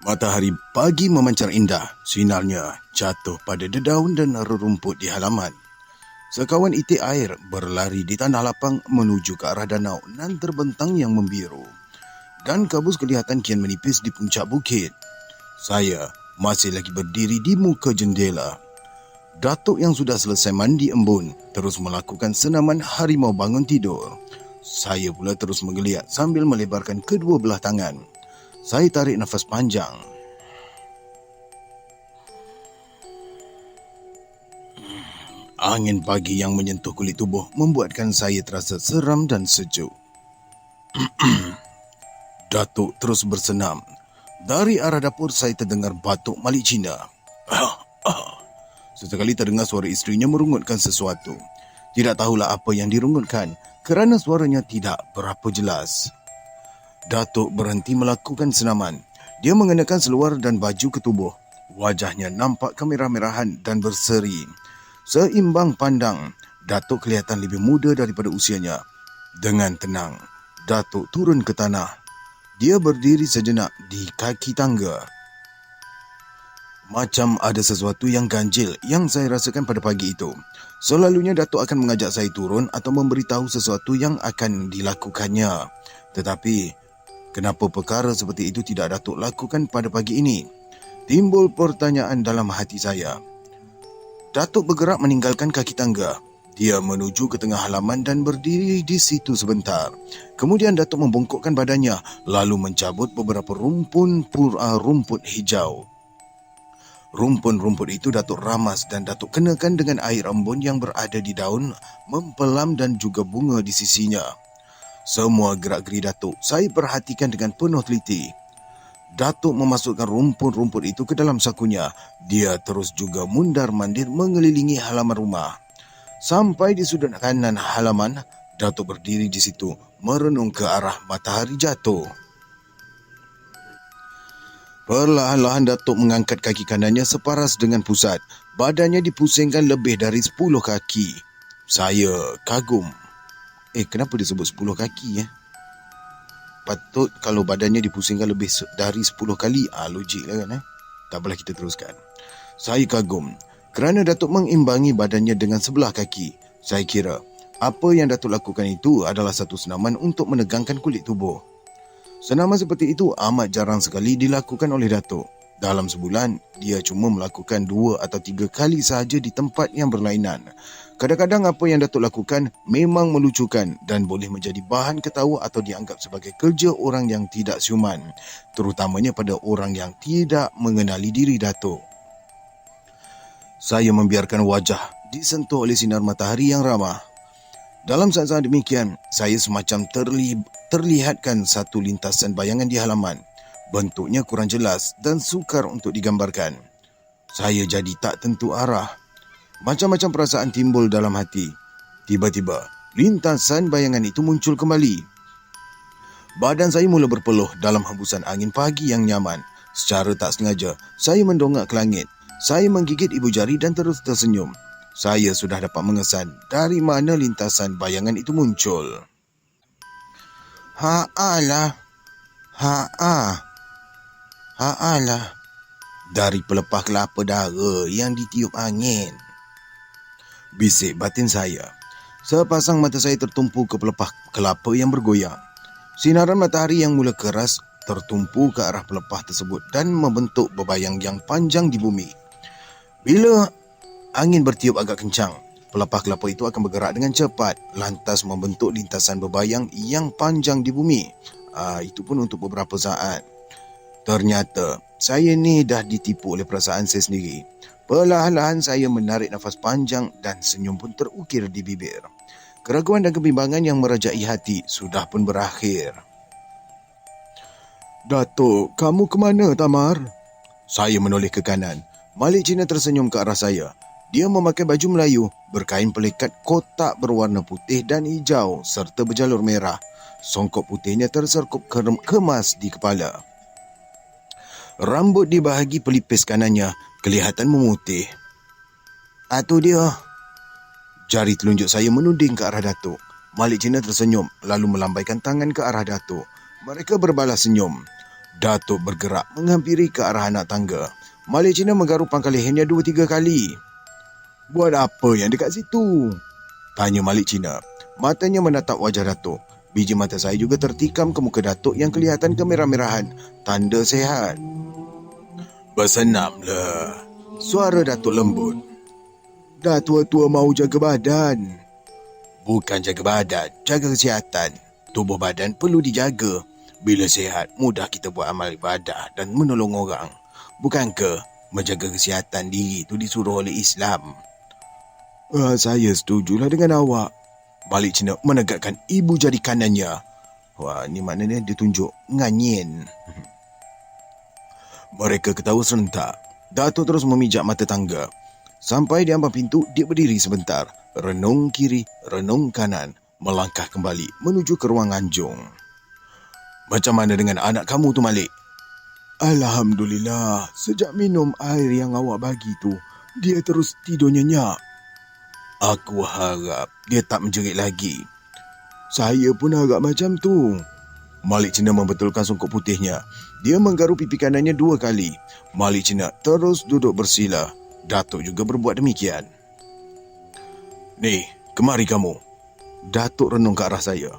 Matahari pagi memancar indah, sinarnya jatuh pada dedaun dan rumput di halaman. Sekawan itik air berlari di tanah lapang menuju ke arah danau nan terbentang yang membiru. Dan kabus kelihatan kian menipis di puncak bukit. Saya masih lagi berdiri di muka jendela. Datuk yang sudah selesai mandi embun terus melakukan senaman harimau bangun tidur. Saya pula terus menggeliat sambil melebarkan kedua belah tangan. Saya tarik nafas panjang. Angin pagi yang menyentuh kulit tubuh membuatkan saya terasa seram dan sejuk. Datuk terus bersenam. Dari arah dapur saya terdengar batuk Malik Cina. Sesekali terdengar suara isterinya merungutkan sesuatu. Tidak tahulah apa yang dirungutkan kerana suaranya tidak berapa jelas. Datuk berhenti melakukan senaman. Dia mengenakan seluar dan baju ke tubuh. Wajahnya nampak kemerah-merahan dan berseri. Seimbang pandang, Datuk kelihatan lebih muda daripada usianya. Dengan tenang, Datuk turun ke tanah. Dia berdiri sejenak di kaki tangga. Macam ada sesuatu yang ganjil yang saya rasakan pada pagi itu. Selalunya Datuk akan mengajak saya turun atau memberitahu sesuatu yang akan dilakukannya. Tetapi kenapa perkara seperti itu tidak Datuk lakukan pada pagi ini? Timbul pertanyaan dalam hati saya. Datuk bergerak meninggalkan kaki tangga. Dia menuju ke tengah halaman dan berdiri di situ sebentar. Kemudian Datuk membongkokkan badannya lalu mencabut beberapa rumput hijau. Rumpun-rumput itu Datuk ramas dan Datuk kenakan dengan air embun yang berada di daun, mempelam dan juga bunga di sisinya. Semua gerak-geri Datuk saya perhatikan dengan penuh teliti. Datuk memasukkan rumput-rumput itu ke dalam sakunya. Dia terus juga mundar-mandir mengelilingi halaman rumah. Sampai di sudut kanan halaman, Datuk berdiri di situ merenung ke arah matahari jatuh. Perlahan-lahan Datuk mengangkat kaki kanannya separas dengan pusat. Badannya dipusingkan lebih dari 10 kaki. Saya kagum. Kenapa disebut 10 kaki? Patut kalau badannya dipusingkan lebih dari 10 kali. Logik lah kan. Tak apalah, kita teruskan. Saya kagum kerana Datuk mengimbangi badannya dengan sebelah kaki. Saya kira apa yang Datuk lakukan itu adalah satu senaman untuk menegangkan kulit tubuh. Senaman seperti itu amat jarang sekali dilakukan oleh Datuk. Dalam sebulan, dia cuma melakukan 2 atau 3 kali sahaja di tempat yang berlainan. Kadang-kadang apa yang Datuk lakukan memang melucukan dan boleh menjadi bahan ketawa atau dianggap sebagai kerja orang yang tidak siuman, terutamanya pada orang yang tidak mengenali diri Datuk. Saya membiarkan wajah disentuh oleh sinar matahari yang ramah. Dalam saat-saat demikian, saya semacam terlihatkan satu lintasan bayangan di halaman. Bentuknya kurang jelas dan sukar untuk digambarkan. Saya jadi tak tentu arah. Macam-macam perasaan timbul dalam hati. Tiba-tiba, lintasan bayangan itu muncul kembali. Badan saya mula berpeluh dalam hembusan angin pagi yang nyaman. Secara tak sengaja, saya mendongak ke langit. Saya menggigit ibu jari dan terus tersenyum. Saya sudah dapat mengesan dari mana lintasan bayangan itu muncul. Ha'alah. Dari pelepah kelapa dara yang ditiup angin. Bisik batin saya. Sepasang mata saya tertumpu ke pelepah kelapa yang bergoyang. Sinaran matahari yang mula keras tertumpu ke arah pelepah tersebut dan membentuk bebayang yang panjang di bumi. Bila angin bertiup agak kencang, pelepah kelapa itu akan bergerak dengan cepat, lantas membentuk lintasan bebayang yang panjang di bumi. Itu pun untuk beberapa saat. Ternyata, saya ni dah ditipu oleh perasaan saya sendiri. Perlahan-lahan saya menarik nafas panjang dan senyum pun terukir di bibir. Keraguan dan kebimbangan yang merajai hati sudah pun berakhir. Datuk, kamu ke mana, Tamar? Saya menoleh ke kanan. Malik Cina tersenyum ke arah saya. Dia memakai baju Melayu berkain pelikat kotak berwarna putih dan hijau serta berjalur merah. Songkok putihnya terserkup kemas di kepala. Rambut di bahagi pelipis kanannya kelihatan memutih. Itu dia. Jari telunjuk saya menuding ke arah Datuk. Malik Cina tersenyum lalu melambaikan tangan ke arah Datuk. Mereka berbalas senyum. Datuk bergerak menghampiri ke arah anak tangga. Malik Cina menggaruk pangkal lehernya 2-3 kali. "Buat apa yang dekat situ?" tanya Malik Cina. Matanya menatap wajah Datuk. Biji mata saya juga tertikam ke muka Datuk yang kelihatan kemerah-merahan, tanda sehat. "Bersenamlah," suara Datuk lembut. "Dah tua-tua mau jaga badan." "Bukan jaga badan, jaga kesihatan. Tubuh badan perlu dijaga. Bila sihat, mudah kita buat amal ibadah dan menolong orang. Bukankah menjaga kesihatan diri itu disuruh oleh Islam?" "Saya setujulah dengan awak." Malik Cina menegakkan ibu jari kanannya. Wah, ni maknanya dia tunjuk nganyin. Mereka ketawa serentak. Datuk terus memijak mata tangga. Sampai di ambang pintu, dia berdiri sebentar. Renung kiri, renung kanan. Melangkah kembali menuju ke ruang anjung. "Macam mana dengan anak kamu tu, Malik?" "Alhamdulillah, sejak minum air yang awak bagi tu, dia terus tidur nyenyak." "Aku harap dia tak menjerit lagi." "Saya pun harap macam tu." Malik Cina membetulkan songkok putihnya. Dia menggaruk pipi kanannya 2 kali. Malik Cina terus duduk bersila. Datuk juga berbuat demikian. "Ni, kemari kamu." Datuk renung ke arah saya.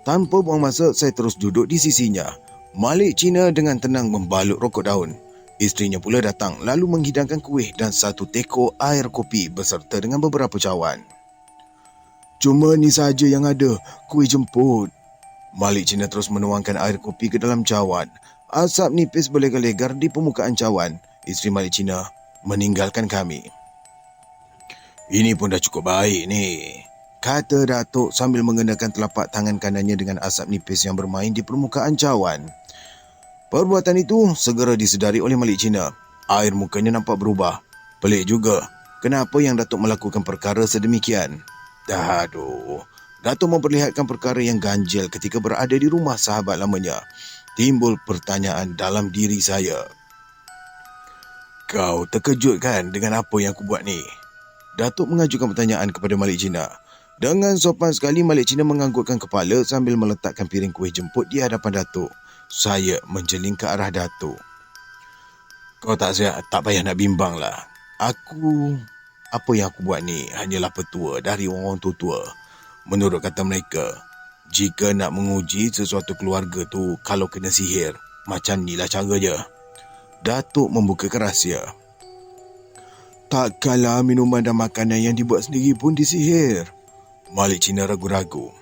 Tanpa buang masa, saya terus duduk di sisinya. Malik Cina dengan tenang membalut rokok daun. Isterinya pula datang lalu menghidangkan kuih dan 1 teko air kopi beserta dengan beberapa cawan. "Cuma ni saja yang ada, kuih jemput." Malik Cina terus menuangkan air kopi ke dalam cawan. Asap nipis berlegar-legar di permukaan cawan. Isteri Malik Cina meninggalkan kami. "Ini pun dah cukup baik ni," kata Datuk sambil mengenakan telapak tangan kanannya dengan asap nipis yang bermain di permukaan cawan. Perbuatan itu segera disedari oleh Malik Cina. Air mukanya nampak berubah. Pelik juga, kenapa yang Datuk melakukan perkara sedemikian? Aduh, Datuk memperlihatkan perkara yang ganjil ketika berada di rumah sahabat lamanya. Timbul pertanyaan dalam diri saya. "Kau terkejut kan dengan apa yang aku buat ni?" Datuk mengajukan pertanyaan kepada Malik Cina. Dengan sopan sekali Malik Cina menganggukkan kepala sambil meletakkan piring kuih jemput di hadapan Datuk. Saya menjeling ke arah Datuk. "Kau tak payah nak bimbang lah. Apa yang aku buat ni hanyalah petua dari orang-orang tua-tua. Menurut kata mereka, jika nak menguji sesuatu keluarga tu kalau kena sihir, macam inilah caranya." Datuk membuka rahsia. "Takkanlah minuman dan makanan yang dibuat sendiri pun disihir?" Malik Cina ragu-ragu.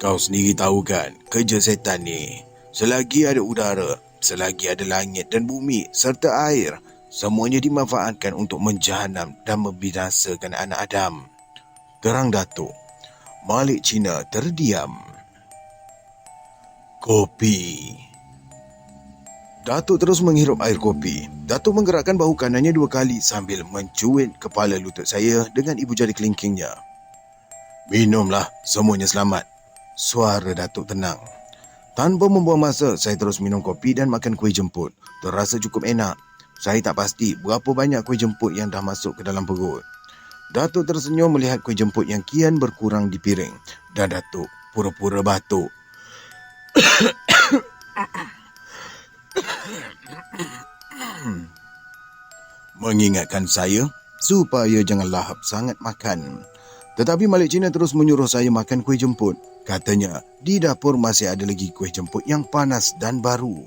"Kau sendiri tahu kan, kerja setan ni. Selagi ada udara, selagi ada langit dan bumi serta air, semuanya dimanfaatkan untuk menjahanam dan membinasakan anak Adam," terang Datuk. Malik Cina terdiam. "Kopi." Datuk terus menghirup air kopi. Datuk menggerakkan bahu kanannya 2 kali sambil mencuit kepala lutut saya dengan ibu jari kelingkingnya. "Minumlah, semuanya selamat." Suara Datuk tenang. Tanpa membuang masa, saya terus minum kopi dan makan kuih jemput. Terasa cukup enak. Saya tak pasti berapa banyak kuih jemput yang dah masuk ke dalam perut. Datuk tersenyum melihat kuih jemput yang kian berkurang di piring. Dan Datuk pura-pura batuk. Mengingatkan saya supaya jangan lahap sangat makan. Tetapi Malik Cina terus menyuruh saya makan kuih jemput. Katanya, di dapur masih ada lagi kuih jemput yang panas dan baru.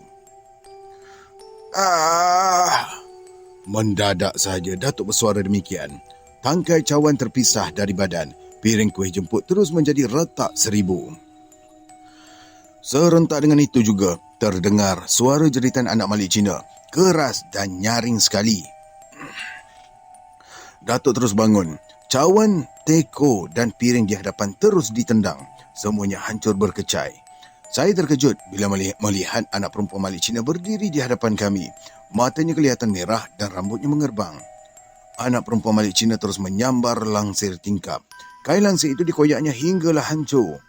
Mendadak saja Datuk bersuara demikian. Tangkai cawan terpisah dari badan. Piring kuih jemput terus menjadi retak 1000. Serentak dengan itu juga, terdengar suara jeritan anak Malik Cina. Keras dan nyaring sekali. Datuk terus bangun. Cawan, teko dan piring di hadapan terus ditendang. Semuanya hancur berkecai. Saya terkejut bila melihat anak perempuan Malik Cina berdiri di hadapan kami. Matanya kelihatan merah dan rambutnya mengerbang. Anak perempuan Malik Cina terus menyambar langsir tingkap. Kain langsir itu dikoyaknya hinggalah hancur.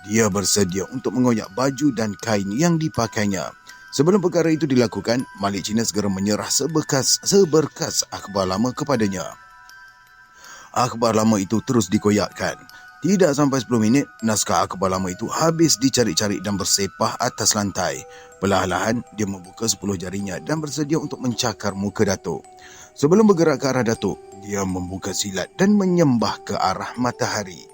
Dia bersedia untuk mengoyak baju dan kain yang dipakainya. Sebelum perkara itu dilakukan, Malik Cina segera menyerah seberkas akhbar lama kepadanya. Akhbar lama itu terus dikoyakkan. Tidak sampai 10 minit, naskah akhbar lama itu habis dicari-cari dan bersepah atas lantai. Perlahan-lahan, dia membuka 10 jarinya dan bersedia untuk mencakar muka Datuk. Sebelum bergerak ke arah Datuk, dia membuka silat dan menyembah ke arah matahari.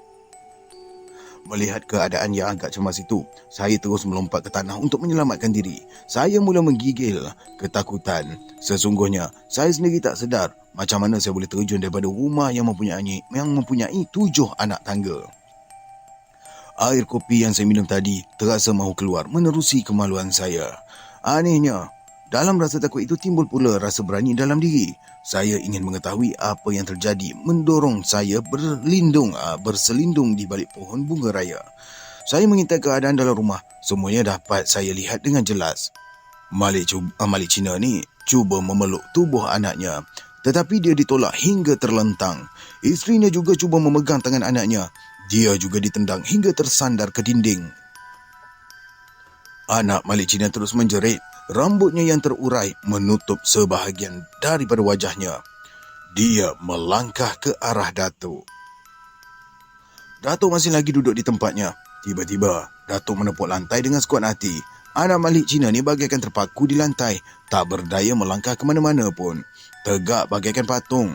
Melihat keadaan yang agak cemas itu, saya terus melompat ke tanah untuk menyelamatkan diri. Saya mula menggigil ketakutan. Sesungguhnya, saya sendiri tak sedar macam mana saya boleh terjun daripada rumah yang mempunyai 7 anak tangga. Air kopi yang saya minum tadi terasa mahu keluar menerusi kemaluan saya. Anehnya, dalam rasa takut itu timbul pula rasa berani dalam diri. Saya ingin mengetahui apa yang terjadi mendorong saya berselindung di balik pohon bunga raya. Saya mengintai keadaan dalam rumah. Semuanya dapat saya lihat dengan jelas. Malik Cina ni cuba memeluk tubuh anaknya, tetapi dia ditolak hingga terlentang. Isterinya juga cuba memegang tangan anaknya. Dia juga ditendang hingga tersandar ke dinding. Anak Malik Cina terus menjerit. Rambutnya yang terurai menutup sebahagian daripada wajahnya. Dia melangkah ke arah Datuk. Datuk masih lagi duduk di tempatnya. Tiba-tiba, Datuk menepuk lantai dengan sekuat hati. Anak Malik Cina ni bagaikan terpaku di lantai, tak berdaya melangkah ke mana-mana pun. Tegak bagaikan patung.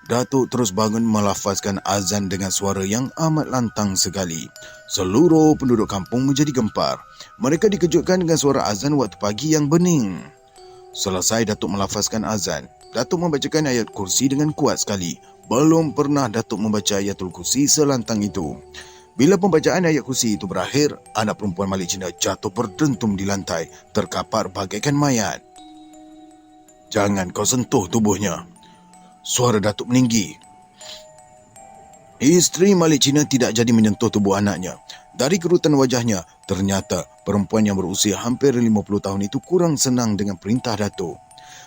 Datuk terus bangun melafazkan azan dengan suara yang amat lantang sekali. Seluruh penduduk kampung menjadi gempar. Mereka dikejutkan dengan suara azan waktu pagi yang bening. Selesai Datuk melafazkan azan, Datuk membacakan ayat kursi dengan kuat sekali. Belum pernah Datuk membaca ayatul kursi selantang itu. Bila pembacaan ayat kursi itu berakhir, anak perempuan Malik Cina jatuh berdentum di lantai, terkapar bagaikan mayat. "Jangan kau sentuh tubuhnya," suara Datuk meninggi. Isteri Malik Cina tidak jadi menyentuh tubuh anaknya. Dari kerutan wajahnya, ternyata perempuan yang berusia hampir 50 tahun itu kurang senang dengan perintah Datuk.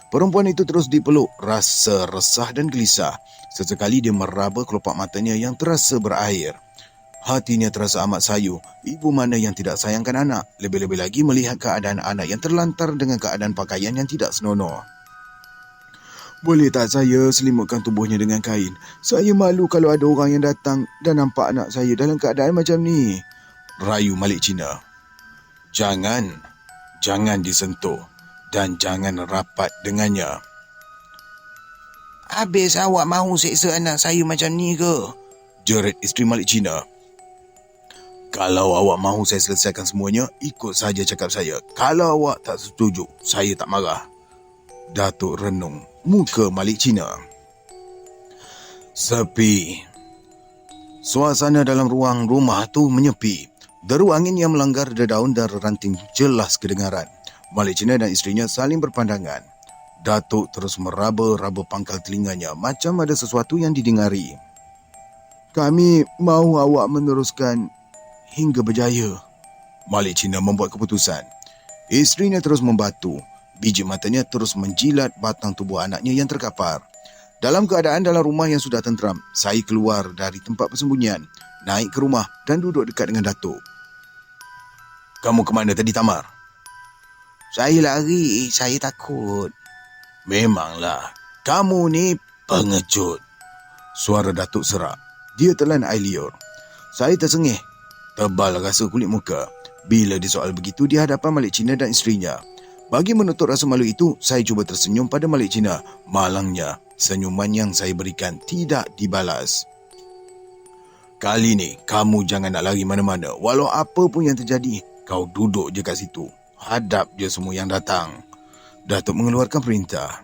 Perempuan itu terus dipeluk, rasa resah dan gelisah. Sesekali dia meraba kelopak matanya yang terasa berair. Hatinya terasa amat sayu. Ibu mana yang tidak sayangkan anak, lebih-lebih lagi melihat keadaan anak yang terlantar dengan keadaan pakaian yang tidak senonoh. "Boleh tak saya selimutkan tubuhnya dengan kain? Saya malu kalau ada orang yang datang dan nampak anak saya dalam keadaan macam ni," rayu Malik Cina. Jangan disentuh dan jangan rapat dengannya." "Habis awak mahu seksa anak saya macam ni ke?" jerit isteri Malik Cina. "Kalau awak mahu saya selesaikan semuanya, ikut saja cakap saya. Kalau awak tak setuju, saya tak marah." Datuk renung muka Malik Cina. Sepi. Suasana dalam ruang rumah tu menyepi. Deru angin yang melanggar dedaun dan ranting jelas kedengaran. Malik Cina dan isterinya saling berpandangan. Datuk terus meraba-raba pangkal telinganya macam ada sesuatu yang didengari. "Kami mahu awak meneruskan hingga berjaya." Malik Cina membuat keputusan. Isterinya terus membatu. Biji matanya terus menjilat batang tubuh anaknya yang terkapar. Dalam keadaan dalam rumah yang sudah tenteram, saya keluar dari tempat persembunyian, naik ke rumah dan duduk dekat dengan Datuk. "Kamu ke mana tadi, Tamar?" "Saya lari, saya takut." "Memanglah, kamu ni pengecut," suara Datuk serak. Dia telan air liur. Saya tersengih. Tebal rasa kulit muka bila disoal begitu di hadapan Malik Cina dan isterinya. Bagi menutup rasa malu itu, saya cuba tersenyum pada Malik Cina. Malangnya, senyuman yang saya berikan tidak dibalas. "Kali ni, kamu jangan nak lari mana-mana. Walau apa pun yang terjadi, kau duduk je kat situ. Hadap je semua yang datang." Datuk mengeluarkan perintah.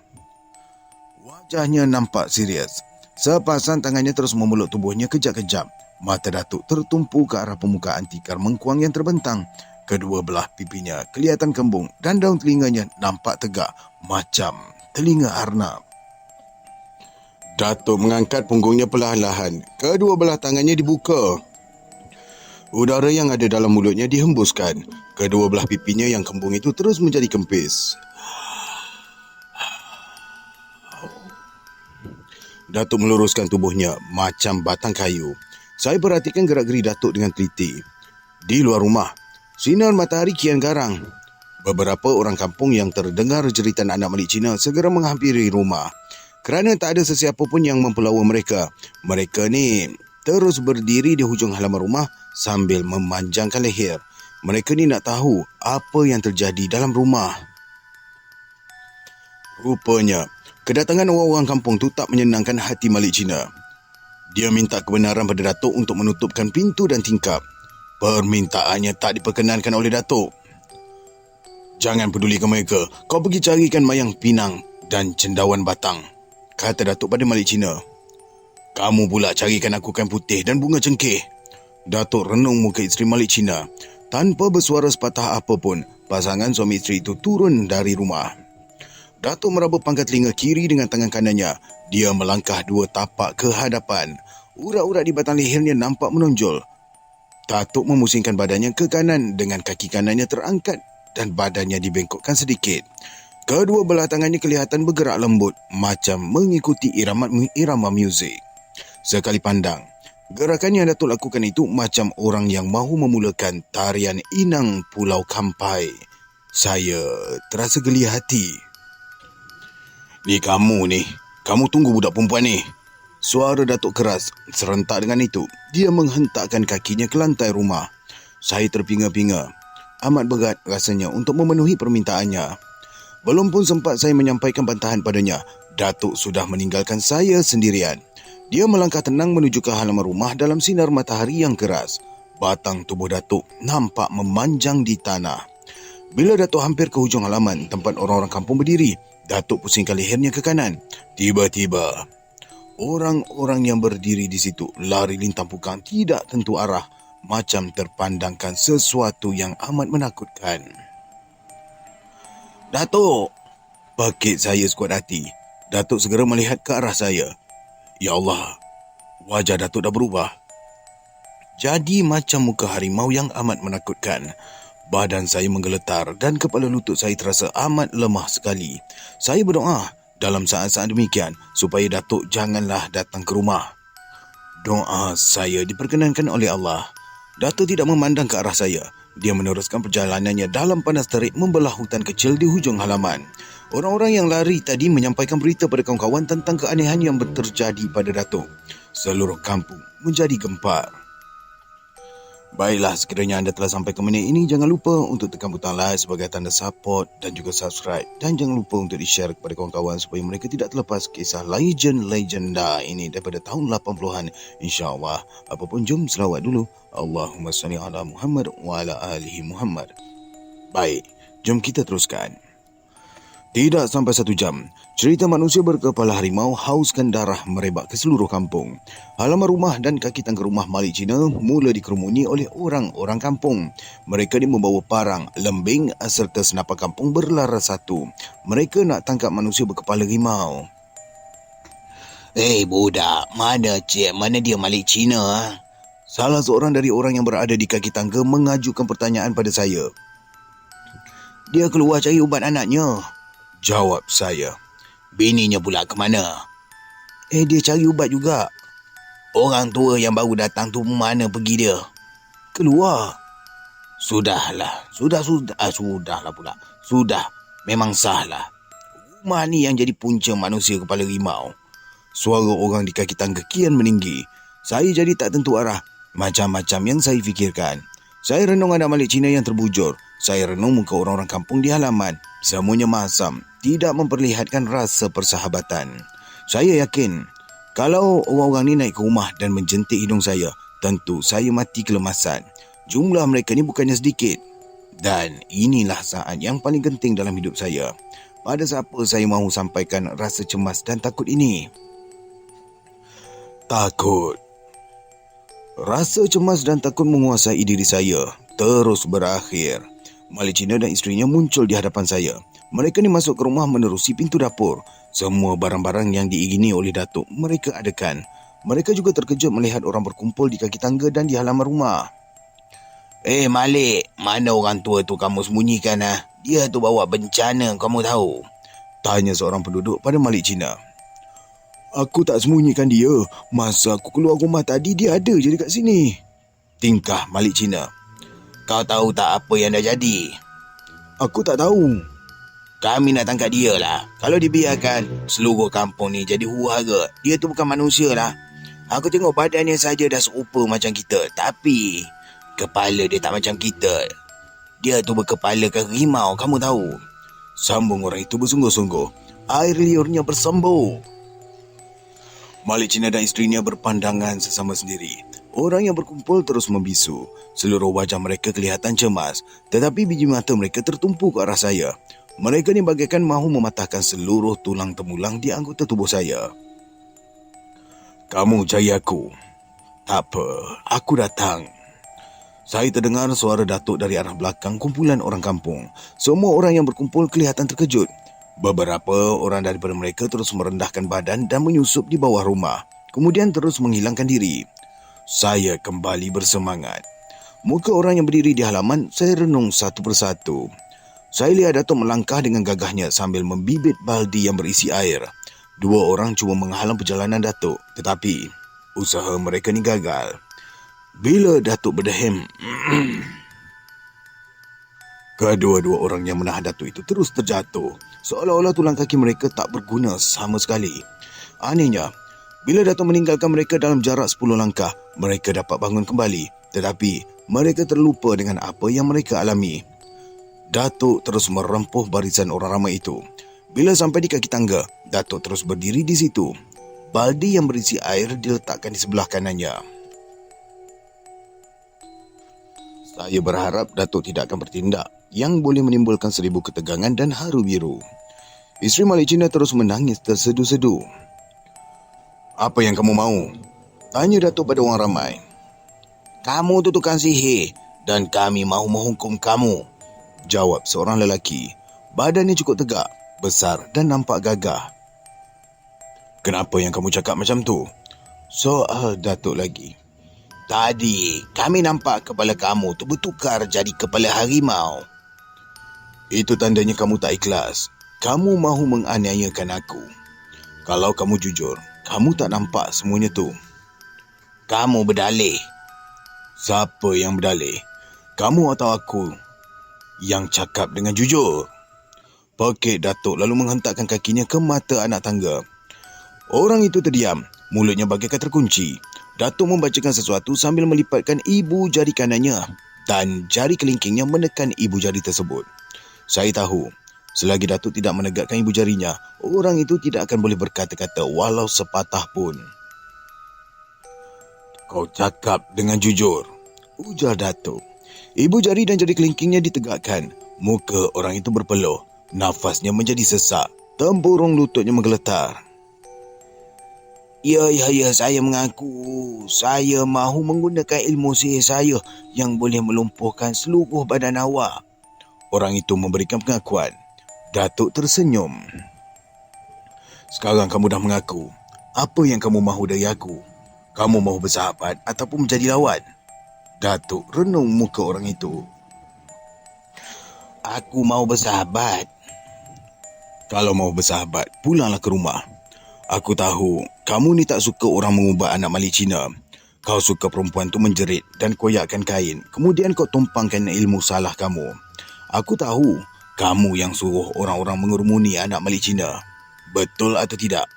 Wajahnya nampak serius. Sepasang tangannya terus memeluk tubuhnya kejap-kejap. Mata Datuk tertumpu ke arah permukaan tikar mengkuang yang terbentang. Kedua belah pipinya kelihatan kembung dan daun telinganya nampak tegak macam telinga arnab. Datuk mengangkat punggungnya perlahan-lahan. Kedua belah tangannya dibuka. Udara yang ada dalam mulutnya dihembuskan. Kedua belah pipinya yang kembung itu terus menjadi kempis. Datuk meluruskan tubuhnya macam batang kayu. Saya perhatikan gerak-geri Datuk dengan teliti. Di luar rumah, sinar matahari kian garang. Beberapa orang kampung yang terdengar jeritan anak Malik Cina segera menghampiri rumah. Kerana tak ada sesiapa pun yang mempelawa mereka. Mereka ni terus berdiri di hujung halaman rumah sambil memanjangkan leher. Mereka ni nak tahu apa yang terjadi dalam rumah. Rupanya, kedatangan orang-orang kampung tu tak menyenangkan hati Malik Cina. Dia minta kebenaran pada Datuk untuk menutupkan pintu dan tingkap. Permintaannya tak diperkenankan oleh Datuk. "Jangan pedulikan mereka. Kau pergi carikan mayang pinang dan cendawan batang," kata Datuk pada Malik Cina. "Kamu pula carikan aku kain putih dan bunga cengkeh." Datuk renung muka isteri Malik Cina. Tanpa bersuara sepatah apa pun, pasangan suami isteri itu turun dari rumah. Datuk meraba pangkat telinga kiri dengan tangan kanannya. Dia melangkah 2 tapak ke hadapan. Urat-urat di batang lehernya nampak menonjol. Datuk memusingkan badannya ke kanan dengan kaki kanannya terangkat dan badannya dibengkokkan sedikit. Kedua belah tangannya kelihatan bergerak lembut macam mengikuti irama muzik. Sekali pandang, gerakan yang Datuk lakukan itu macam orang yang mahu memulakan tarian inang Pulau Kampai. Saya terasa geli hati. "Ni kamu ni. Kamu tunggu budak perempuan ni." Suara Datuk keras. Serentak dengan itu, dia menghentakkan kakinya ke lantai rumah. Saya terpinga-pinga. Amat berat rasanya untuk memenuhi permintaannya. Belum pun sempat saya menyampaikan bantahan padanya, Datuk sudah meninggalkan saya sendirian. Dia melangkah tenang menuju ke halaman rumah dalam sinar matahari yang keras. Batang tubuh Datuk nampak memanjang di tanah. Bila Datuk hampir ke hujung halaman tempat orang-orang kampung berdiri, Datuk pusingkan lehernya ke kanan. Tiba-tiba, orang-orang yang berdiri di situ lari lintang pukang tidak tentu arah, macam terpandangkan sesuatu yang amat menakutkan. "Datuk!" Pakit saya sekuat hati. Datuk segera melihat ke arah saya. Ya Allah, wajah Datuk dah berubah. Jadi macam muka harimau yang amat menakutkan. Badan saya menggeletar dan kepala lutut saya terasa amat lemah sekali. Saya berdoa dalam saat-saat demikian supaya Datuk janganlah datang ke rumah. Doa saya diperkenankan oleh Allah. Datuk tidak memandang ke arah saya. Dia meneruskan perjalanannya dalam panas terik membelah hutan kecil di hujung halaman. Orang-orang yang lari tadi menyampaikan berita pada kawan-kawan tentang keanehan yang terjadi pada Datuk. Seluruh kampung menjadi gempar. Baiklah, sekiranya anda telah sampai ke minit ini, jangan lupa untuk tekan butang like sebagai tanda support dan juga subscribe. Dan jangan lupa untuk di-share kepada kawan-kawan supaya mereka tidak terlepas kisah legenda ini daripada tahun 80-an. InsyaAllah. Apapun, jom selawat dulu. Allahumma salli ala Muhammad wa ala alihi Muhammad. Baik, jom kita teruskan. Tidak sampai 1 jam, cerita manusia berkepala harimau hauskan darah merebak ke seluruh kampung. Halaman rumah dan kaki tangga rumah Malik Cina mula dikerumuni oleh orang-orang kampung. Mereka ni membawa parang, lembing serta senapan kampung berlaras satu. Mereka nak tangkap manusia berkepala harimau. "Hei budak, mana cik? Mana dia Malik Cina? Salah seorang dari orang yang berada di kaki tangga mengajukan pertanyaan pada saya. Dia keluar cari ubat anaknya," jawab saya. "Bininya pula ke mana?" Dia cari ubat juga." "Orang tua yang baru datang tu mana pergi dia?" "Keluar." Sudahlah pula. Sudah, memang sahlah. Rumah ni yang jadi punca manusia kepala rimau." Suara orang di kaki tangga kian meninggi. Saya jadi tak tentu arah. Macam-macam yang saya fikirkan. Saya renung anak Malik Cina yang terbujur. Saya renung muka orang-orang kampung di halaman. Semuanya masam, tidak memperlihatkan rasa persahabatan. Saya yakin, kalau orang-orang ni naik ke rumah dan menjentik hidung saya, tentu saya mati kelemasan. Jumlah mereka ni bukannya sedikit. Dan inilah saat yang paling penting dalam hidup saya. Pada siapa saya mahu sampaikan rasa cemas dan takut ini? Takut. Rasa cemas dan takut menguasai diri saya. Terus berakhir. Malik Cina dan isterinya muncul di hadapan saya. Mereka ni masuk ke rumah menerusi pintu dapur. Semua barang-barang yang diingini oleh Datuk mereka adakan. Mereka juga terkejut melihat orang berkumpul di kaki tangga dan di halaman rumah. Malik, mana orang tua tu kamu sembunyikan? Dia tu bawa bencana, kamu tahu?" tanya seorang penduduk pada Malik Cina. "Aku tak sembunyikan dia. Masa aku keluar rumah tadi, dia ada je dekat sini," tingkah Malik Cina. "Kau tahu tak apa yang dah jadi?" "Aku tak tahu." "Kami nak tangkap dia lah. Kalau dibiarkan, seluruh kampung ni jadi huru-hara. Dia tu bukan manusia lah. Aku tengok badannya saja dah serupa macam kita. Tapi kepala dia tak macam kita. Dia tu berkepalakan rimau, kamu tahu. Sambung orang itu bersungguh-sungguh. Air liurnya bersembur. Malik Cina dan isterinya berpandangan sesama sendiri. Orang yang berkumpul terus membisu. Seluruh wajah mereka kelihatan cemas. Tetapi biji mata mereka tertumpu ke arah saya. Mereka ni bagaikan mahu mematahkan seluruh tulang temulang di anggota tubuh saya. Kamu cari aku. Tak apa, aku datang. Saya terdengar suara Datuk dari arah belakang kumpulan orang kampung. Semua orang yang berkumpul kelihatan terkejut. Beberapa orang daripada mereka terus merendahkan badan dan menyusup di bawah rumah. Kemudian terus menghilangkan diri. Saya kembali bersemangat. Muka orang yang berdiri di halaman saya renung satu persatu. Saya lihat Datuk melangkah dengan gagahnya sambil membibit baldi yang berisi air. Dua orang cuba menghalang perjalanan Datuk, tetapi usaha mereka ni gagal. Bila Datuk berdehem, kedua-dua orang yang menahan Datuk itu terus terjatuh, seolah-olah tulang kaki mereka tak berguna sama sekali. Anehnya, bila Datuk meninggalkan mereka dalam jarak 10 langkah, mereka dapat bangun kembali, tetapi mereka terlupa dengan apa yang mereka alami. Datuk terus merempuh barisan orang ramai itu. Bila sampai di kaki tangga, Datuk terus berdiri di situ. Baldi yang berisi air diletakkan di sebelah kanannya. Saya berharap Datuk tidak akan bertindak yang boleh menimbulkan 1000 ketegangan dan haru biru. Isteri Malik Cina terus menangis tersedu-sedu. Apa yang kamu mahu? Tanya Datuk pada orang ramai. Kamu tu tukang sihir dan kami mahu menghukum kamu, jawab seorang lelaki. Badannya cukup tegak, besar dan nampak gagah. Kenapa yang kamu cakap macam tu? Soal Datuk lagi. Tadi kami nampak kepala kamu tu bertukar jadi kepala harimau. Itu tandanya kamu tak ikhlas. Kamu mahu menganiayakan aku. Kalau kamu jujur, kamu tak nampak semuanya tu. Kamu berdalih. Siapa yang berdalih? Kamu atau aku yang cakap dengan jujur? Pekik Datuk lalu menghentakkan kakinya ke mata anak tangga. Orang itu terdiam, mulutnya bagaikan terkunci. Datuk membacakan sesuatu sambil melipatkan ibu jari kanannya dan jari kelingkingnya menekan ibu jari tersebut. Saya tahu, selagi Datuk tidak menegakkan ibu jarinya, orang itu tidak akan boleh berkata-kata walau sepatah pun. Kau cakap dengan jujur, ujar Datuk. Ibu jari dan jari kelingkingnya ditegakkan. Muka orang itu berpeluh. Nafasnya menjadi sesak. Tempurung lututnya menggeletar. Ya, saya mengaku. Saya mahu menggunakan ilmu sihir saya yang boleh melumpuhkan seluruh badan awak. Orang itu memberikan pengakuan. Datuk tersenyum. Sekarang kamu dah mengaku. Apa yang kamu mahu dari aku? Kamu mahu bersahabat ataupun menjadi lawan? Datuk renung muka orang itu. Aku mahu bersahabat. Kalau mahu bersahabat, pulanglah ke rumah. Aku tahu, kamu ni tak suka orang mengubah anak Malik Cina. Kau suka perempuan tu menjerit dan koyakkan kain. Kemudian kau tumpangkan ilmu salah kamu. Aku tahu, kamu yang suruh orang-orang mengerumuni anak Malik Cina. Betul atau tidak?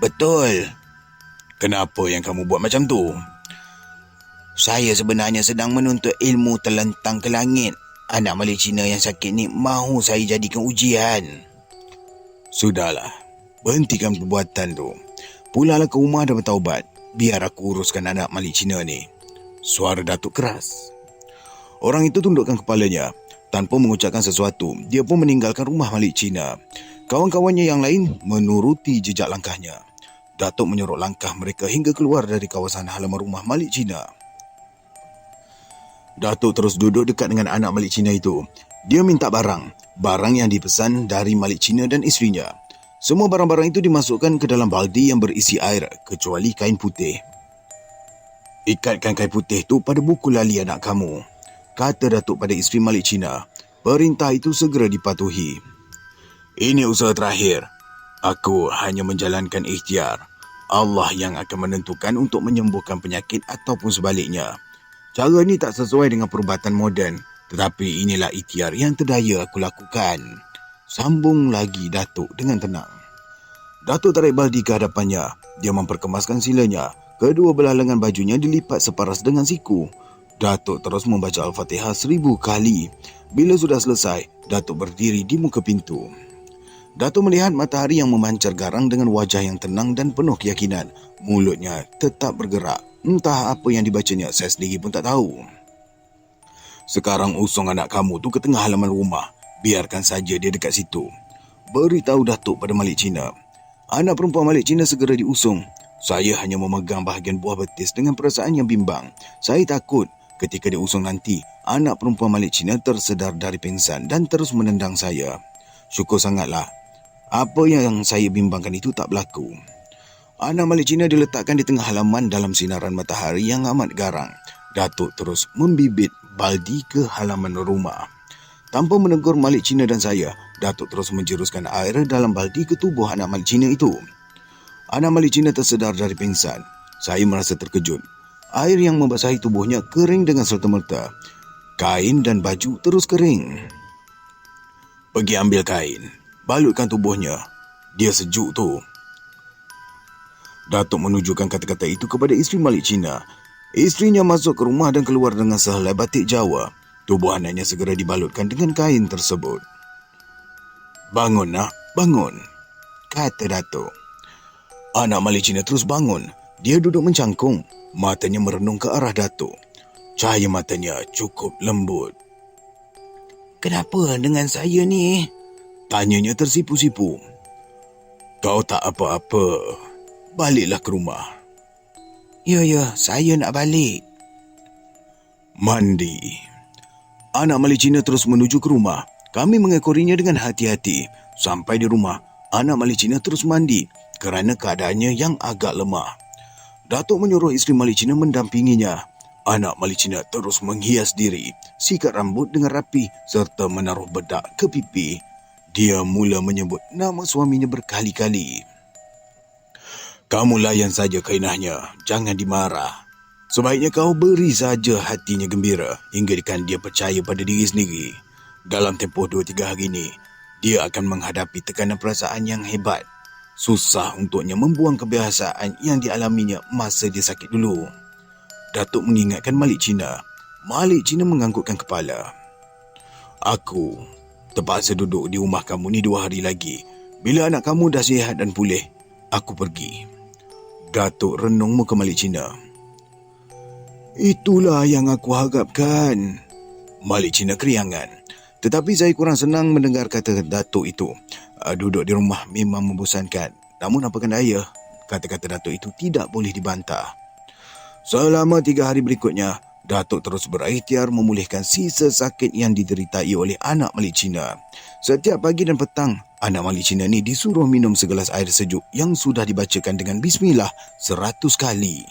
Betul. Kenapa yang kamu buat macam tu? Saya sebenarnya sedang menuntut ilmu terlentang ke langit. Anak Malik Cina yang sakit ni mahu saya jadikan ujian. Sudahlah, berhentikan perbuatan tu. Pulanglah ke rumah dan bertaubat. Biar aku uruskan anak Malik Cina ni. Suara Datuk keras. Orang itu tundukkan kepalanya. Tanpa mengucapkan sesuatu, dia pun meninggalkan rumah Malik Cina. Kawan-kawannya yang lain menuruti jejak langkahnya. Datuk menyerok langkah mereka hingga keluar dari kawasan halaman rumah Malik Cina. Datuk terus duduk dekat dengan anak Malik Cina itu. Dia minta barang yang dipesan dari Malik Cina dan isterinya. Semua barang-barang itu dimasukkan ke dalam baldi yang berisi air, kecuali kain putih. Ikatkan kain putih itu pada buku lali anak kamu, kata Datuk pada isteri Malik Cina. Perintah itu segera dipatuhi. Ini usaha terakhir. Aku hanya menjalankan ikhtiar. Allah yang akan menentukan untuk menyembuhkan penyakit ataupun sebaliknya. Cara ini tak sesuai dengan perubatan moden, tetapi inilah ikhtiar yang terdaya aku lakukan. Sambung lagi Datuk dengan tenang. Datuk tarik baldi ke hadapannya. Dia memperkemaskan silanya. Kedua belah lengan bajunya dilipat separas dengan siku. Datuk terus membaca Al-Fatihah 1000 kali. Bila sudah selesai, Datuk berdiri di muka pintu. Datuk melihat matahari yang memancar garang dengan wajah yang tenang dan penuh keyakinan. Mulutnya tetap bergerak. Entah apa yang dibacanya, saya sendiri pun tak tahu. Sekarang usung anak kamu tu ke tengah halaman rumah. Biarkan saja dia dekat situ. Beritahu Datuk pada Malik Cina. Anak perempuan Malik Cina segera diusung. Saya hanya memegang bahagian buah betis dengan perasaan yang bimbang. Saya takut ketika dia usung nanti, anak perempuan Malik Cina tersedar dari pingsan dan terus menendang saya. Syukur sangatlah. Apa yang saya bimbangkan itu tak berlaku. Anak Malik Cina diletakkan di tengah halaman dalam sinaran matahari yang amat garang. Datuk terus membibit baldi ke halaman rumah. Tanpa menegur Malik Cina dan saya, Datuk terus menjeruskan air dalam baldi ke tubuh anak Malik Cina itu. Anak Malik Cina tersedar dari pingsan. Saya merasa terkejut. Air yang membasahi tubuhnya kering dengan serta-merta. Kain dan baju terus kering. Pergi ambil kain. Balutkan tubuhnya. Dia sejuk tu. Datuk menunjukkan kata-kata itu kepada isteri Malik Cina. Isterinya masuk ke rumah dan keluar dengan sehelai batik Jawa. Tubuh anaknya segera dibalutkan dengan kain tersebut. Bangun nak, bangun, kata Datuk. Anak Malik Cina terus bangun. Dia duduk mencangkung. Matanya merenung ke arah Datuk. Cahaya matanya cukup lembut. Kenapa dengan saya ni? Tanyanya tersipu-sipu. Kau tak apa-apa. Baliklah ke rumah. Ya, saya nak balik. Mandi. Anak Malik Cina terus menuju ke rumah. Kami mengekorinya dengan hati-hati. Sampai di rumah, anak Malik Cina terus mandi kerana keadaannya yang agak lemah. Datuk menyuruh isteri Malik Cina mendampinginya. Anak Malik Cina terus menghias diri, sikat rambut dengan rapi serta menaruh bedak ke pipi. Dia mula menyebut nama suaminya berkali-kali. Kamu layan saja kainahnya, jangan dimarah. Sebaiknya kau beri saja hatinya gembira hinggakan dia percaya pada diri sendiri. Dalam tempoh 2-3 hari ini, dia akan menghadapi tekanan perasaan yang hebat. Susah untuknya membuang kebiasaan yang dialaminya masa dia sakit dulu. Datuk mengingatkan Malik Cina. Malik Cina menganggukkan kepala. Aku terpaksa duduk di rumah kamu ni 2 hari lagi. Bila anak kamu dah sihat dan pulih, aku pergi. Datuk renung muka Malik Cina. Itulah yang aku harapkan. Malik Cina keriangan. Tetapi saya kurang senang mendengar kata Datuk itu. Duduk di rumah memang membosankan. Namun apakan daya, kata-kata Datuk itu tidak boleh dibantah. Selama 3 hari berikutnya, Datuk terus berikhtiar memulihkan sisa sakit yang dideritai oleh anak Malik Cina. Setiap pagi dan petang, anak Malik Cina ni disuruh minum segelas air sejuk yang sudah dibacakan dengan bismillah 100 kali.